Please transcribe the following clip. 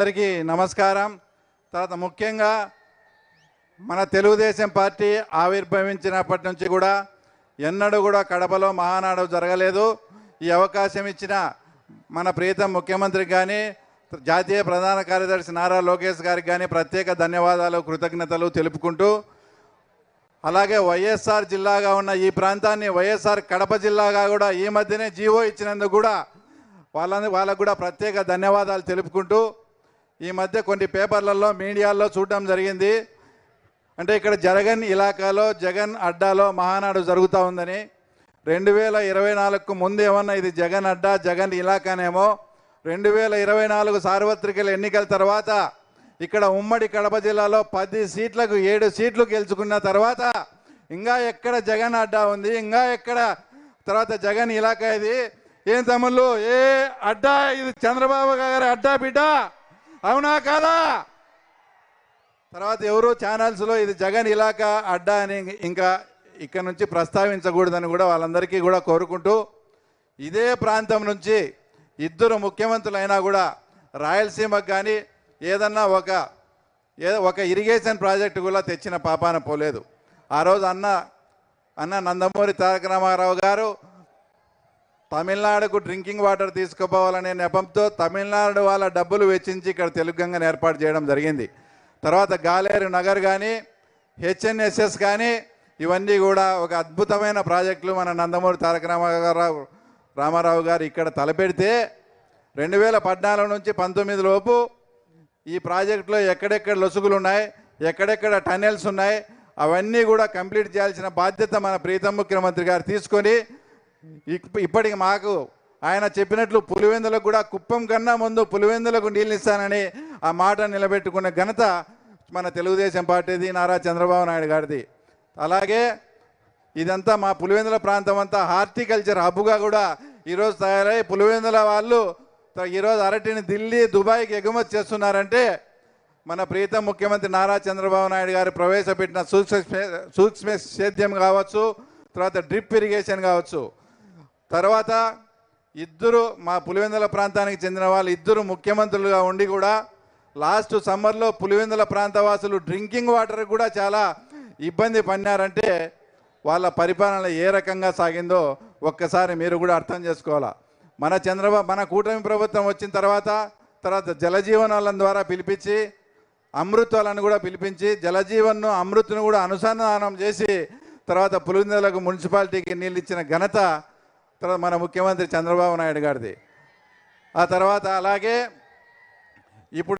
అందరికీ నమస్కారం. తర్వాత ముఖ్యంగా మన తెలుగుదేశం పార్టీ ఆవిర్భవించినప్పటి నుంచి కూడా ఎన్నడూ కూడా కడపలో మహానాడు జరగలేదు. ఈ అవకాశం ఇచ్చిన మన ప్రీతం ముఖ్యమంత్రికి కానీ జాతీయ ప్రధాన కార్యదర్శి నారా లోకేష్ గారికి కానీ ప్రత్యేక ధన్యవాదాలు కృతజ్ఞతలు తెలుపుకుంటూ, అలాగే వైఎస్ఆర్ జిల్లాగా ఉన్న ఈ ప్రాంతాన్ని వైఎస్ఆర్ కడప జిల్లాగా కూడా ఈ మధ్యనే జీవో ఇచ్చినందుకు కూడా వాళ్ళకు కూడా ప్రత్యేక ధన్యవాదాలు తెలుపుకుంటూ, ఈ మధ్య కొన్ని పేపర్లలో మీడియాల్లో చూడడం జరిగింది. అంటే ఇక్కడ జగన్ ఇలాకాలో జగన్ అడ్డాలో మహానాడు జరుగుతూ ఉందని. 2024కు ముందు ఏమన్నా ఇది జగన్ అడ్డా జగన్ ఇలాకానేమో. 2024 సార్వత్రిక ఎన్నికల తర్వాత ఇక్కడ ఉమ్మడి కడప జిల్లాలో 10 సీట్లకు 7 సీట్లు గెలుచుకున్న తర్వాత ఇంకా ఎక్కడ జగన్ అడ్డా ఉంది, ఇంకా ఎక్కడ తర్వాత జగన్ ఇలాకా ఇది ఏం తమ్ముళ్ళు, ఏ అడ్డా ఇది? చంద్రబాబు గారి అడ్డా బిడ్డ, అవునా కాదా? తర్వాత ఎవరు ఛానల్స్లో ఇది జగన్ ఇలాకా అడ్డా అని ఇంకా ఇక్కడ నుంచి ప్రస్తావించకూడదని కూడా వాళ్ళందరికీ కూడా కోరుకుంటూ, ఇదే ప్రాంతం నుంచి ఇద్దరు ముఖ్యమంత్రులైనా కూడా రాయలసీమకు కానీ ఏదన్నా ఒక ఇరిగేషన్ ప్రాజెక్టు కూడా తెచ్చిన పాపాన పోలేదు. ఆ రోజు అన్న నందమూరి తారక రామారావు గారు తమిళనాడుకు డ్రింకింగ్ వాటర్ తీసుకుపోవాలనే నెపంతో తమిళనాడు వాళ్ళ డబ్బులు వెచ్చించి ఇక్కడ తెలుగు గంగను ఏర్పాటు చేయడం జరిగింది. తర్వాత గాలేరు నగర్ కానీ హెచ్ఎన్ఎస్ఎస్ కానీ ఇవన్నీ కూడా ఒక అద్భుతమైన ప్రాజెక్టులు మన నందమూరి తారక రామారావు గారు ఇక్కడ తలపెడితే 2014 నుంచి 19 లోపు ఈ ప్రాజెక్టులో ఎక్కడెక్కడ లొసుగులు ఉన్నాయి, ఎక్కడెక్కడ టన్నెల్స్ ఉన్నాయి, అవన్నీ కూడా కంప్లీట్ చేయాల్సిన బాధ్యత మన ప్రీతం ముఖ్యమంత్రి గారు తీసుకొని ఇప్పటికి మాకు ఆయన చెప్పినట్లు పులివెందులకు కూడా కుప్పం కన్నా ముందు పులివెందులకు నీళ్ళు ఇస్తానని ఆ మాట నిలబెట్టుకున్న ఘనత మన తెలుగుదేశం పార్టీది, నారా చంద్రబాబు నాయుడు గారిది. అలాగే ఇదంతా మా పులివెందుల ప్రాంతం అంతా హార్టికల్చర్ హబ్గా కూడా ఈరోజు తయారై పులివెందుల వాళ్ళు ఈరోజు అరటిని ఢిల్లీ దుబాయ్కి ఎగుమతి చేస్తున్నారంటే మన ప్రీతం ముఖ్యమంత్రి నారా చంద్రబాబు నాయుడు గారు ప్రవేశపెట్టిన సూక్ష్మ సేద్యం కావచ్చు, తర్వాత డ్రిప్ ఇరిగేషన్ కావచ్చు. తర్వాత ఇద్దరు మా పులివెందుల ప్రాంతానికి చెందిన వాళ్ళు ఇద్దరు ముఖ్యమంత్రులుగా ఉండి కూడా లాస్ట్ సమ్మర్లో పులివెందుల ప్రాంతవాసులు డ్రింకింగ్ వాటర్ కూడా చాలా ఇబ్బంది పడినారంటే వాళ్ళ పరిపాలన ఏ రకంగా సాగిందో ఒక్కసారి మీరు కూడా అర్థం చేసుకోవాలా. మన కూటమి ప్రభుత్వం వచ్చిన తర్వాత జలజీవనాల ద్వారా పిలిపించి అమృతాలను కూడా పిలిపించి జలజీవన్ను అమృత్ను కూడా అనుసంధానం చేసి తర్వాత పులివెందులకు మున్సిపాలిటీకి నీళ్ళు ఇచ్చిన ఘనత తర్వాత మన ముఖ్యమంత్రి చంద్రబాబు నాయుడు గారిది. ఆ తర్వాత అలాగే ఇప్పుడు